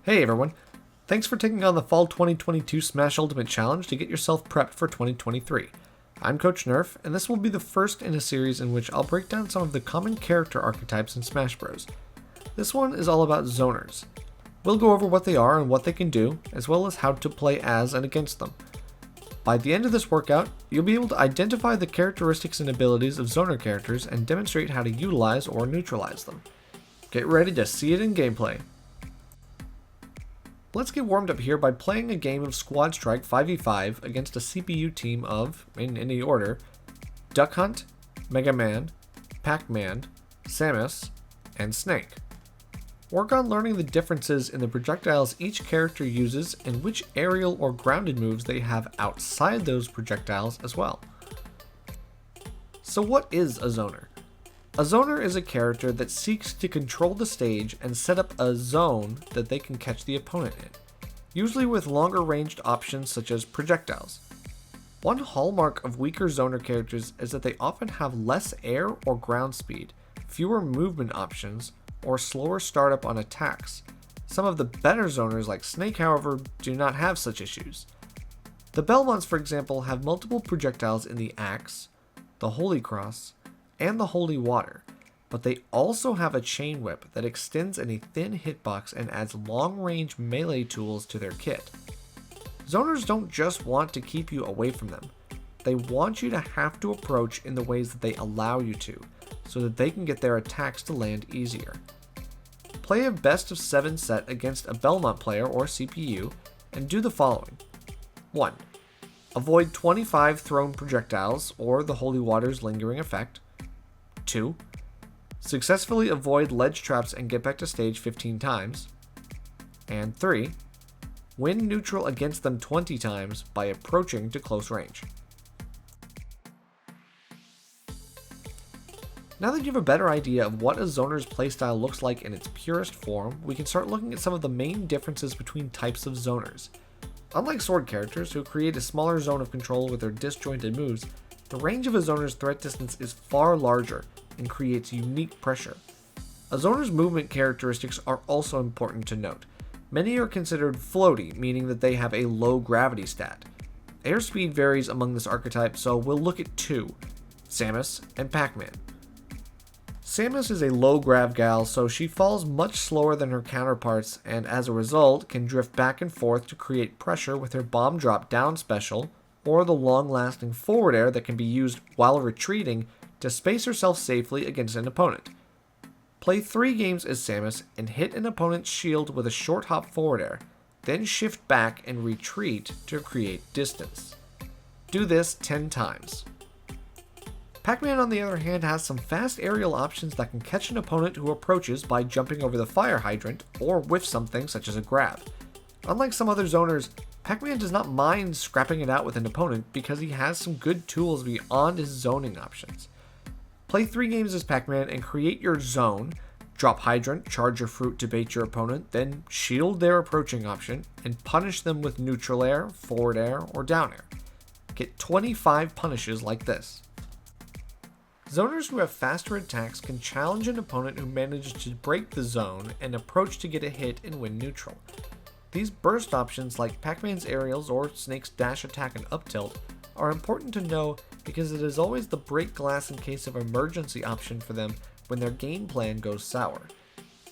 Hey everyone, thanks for taking on the Fall 2022 Smash Ultimate Challenge to get yourself prepped for 2023. I'm Coach Nerf, and this will be the first in a series in which I'll break down some of the common character archetypes in Smash Bros. This one is all about zoners. We'll go over what they are and what they can do, as well as how to play as and against them. By the end of this workout, you'll be able to identify the characteristics and abilities of zoner characters and demonstrate how to utilize or neutralize them. Get ready to see it in gameplay. Let's get warmed up here by playing a game of Squad Strike 5v5 against a CPU team of, in any order, Duck Hunt, Mega Man, Pac-Man, Samus, and Snake. Work on learning the differences in the projectiles each character uses and which aerial or grounded moves they have outside those projectiles as well. So what is a zoner? A zoner is a character that seeks to control the stage and set up a zone that they can catch the opponent in, usually with longer ranged options such as projectiles. One hallmark of weaker zoner characters is that they often have less air or ground speed, fewer movement options, or slower startup on attacks. Some of the better zoners like Snake, however, do not have such issues. The Belmonts, for example, have multiple projectiles in the Axe, the Holy Cross, and the Holy Water, but they also have a chain whip that extends in a thin hitbox and adds long-range melee tools to their kit. Zoners don't just want to keep you away from them, they want you to have to approach in the ways that they allow you to, so that they can get their attacks to land easier. Play a best of 7 set against a Belmont player or CPU, and do the following. 1. Avoid 25 thrown projectiles or the Holy Water's lingering effect. 2. Successfully avoid ledge traps and get back to stage 15 times. And 3. Win neutral against them 20 times by approaching to close range. Now that you have a better idea of what a zoner's playstyle looks like in its purest form, we can start looking at some of the main differences between types of zoners. Unlike sword characters, who create a smaller zone of control with their disjointed moves, the range of a zoner's threat distance is far larger and creates unique pressure. A zoner's movement characteristics are also important to note. Many are considered floaty, meaning that they have a low gravity stat. Airspeed varies among this archetype, so we'll look at 2, Samus and Pac-Man. Samus is a low grav gal, so she falls much slower than her counterparts and as a result can drift back and forth to create pressure with her bomb drop down special, or the long-lasting forward air that can be used while retreating to space herself safely against an opponent. Play 3 games as Samus and hit an opponent's shield with a short hop forward air, then shift back and retreat to create distance. Do this 10 times. Pac-Man, on the other hand, has some fast aerial options that can catch an opponent who approaches by jumping over the fire hydrant or with something such as a grab. Unlike some other zoners, Pac-Man does not mind scrapping it out with an opponent because he has some good tools beyond his zoning options. Play 3 games as Pac-Man and create your zone, drop hydrant, charge your fruit to bait your opponent, then shield their approaching option, and punish them with neutral air, forward air, or down air. Get 25 punishes like this. Zoners who have faster attacks can challenge an opponent who manages to break the zone and approach to get a hit and win neutral. These burst options like Pac-Man's aerials or Snake's dash attack and up tilt are important to know because it is always the break glass in case of emergency option for them when their game plan goes sour.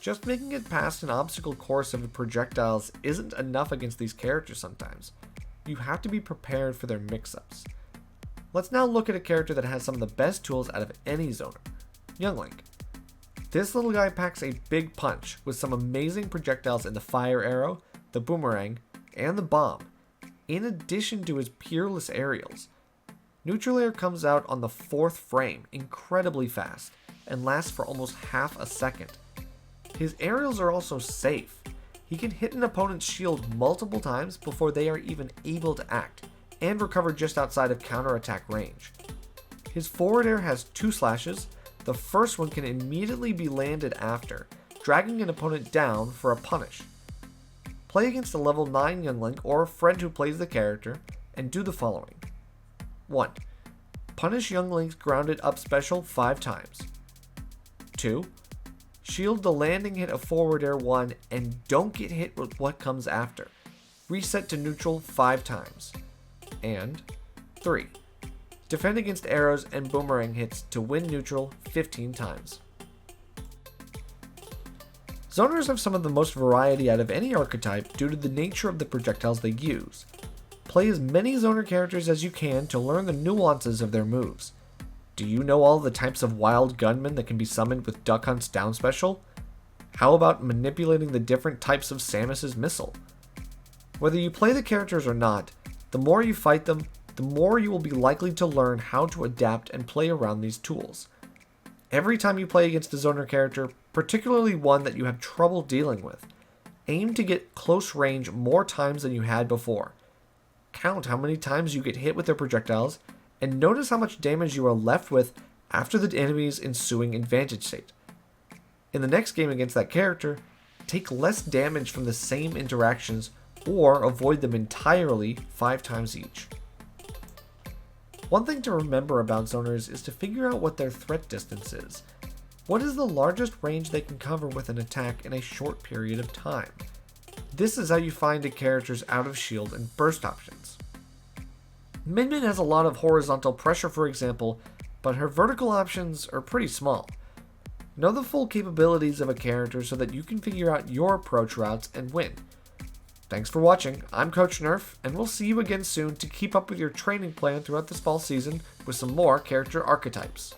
Just making it past an obstacle course of projectiles isn't enough against these characters sometimes. You have to be prepared for their mix-ups. Let's now look at a character that has some of the best tools out of any zoner, Young Link. This little guy packs a big punch with some amazing projectiles in the fire arrow, the boomerang, and the bomb, in addition to his peerless aerials. Neutral air comes out on the 4th frame, incredibly fast, and lasts for almost half a second. His aerials are also safe. He can hit an opponent's shield multiple times before they are even able to act, and recover just outside of counterattack range. His forward air has 2 slashes. The first one can immediately be landed after, dragging an opponent down for a punish. Play against a level 9 Young Link or a friend who plays the character, and do the following. 1. Punish Young Link's grounded up special 5 times. 2. Shield the landing hit of forward air 1 and don't get hit with what comes after. Reset to neutral 5 times. And 3. Defend against arrows and boomerang hits to win neutral 15 times. Zoners have some of the most variety out of any archetype due to the nature of the projectiles they use. Play as many Zoner characters as you can to learn the nuances of their moves. Do you know all the types of wild gunmen that can be summoned with Duck Hunt's down special? How about manipulating the different types of Samus's missile? Whether you play the characters or not, the more you fight them, the more you will be likely to learn how to adapt and play around these tools. Every time you play against a Zoner character, particularly one that you have trouble dealing with, aim to get close range more times than you had before. Count how many times you get hit with their projectiles, and notice how much damage you are left with after the enemy's ensuing advantage state. In the next game against that character, take less damage from the same interactions or avoid them entirely 5 times each. One thing to remember about zoners is to figure out what their threat distance is. What is the largest range they can cover with an attack in a short period of time? This is how you find a character's out of shield and burst options. Min Min has a lot of horizontal pressure, for example, but her vertical options are pretty small. Know the full capabilities of a character so that you can figure out your approach routes and win. Thanks for watching. I'm Coach Nerf, and we'll see you again soon to keep up with your training plan throughout this fall season with some more character archetypes.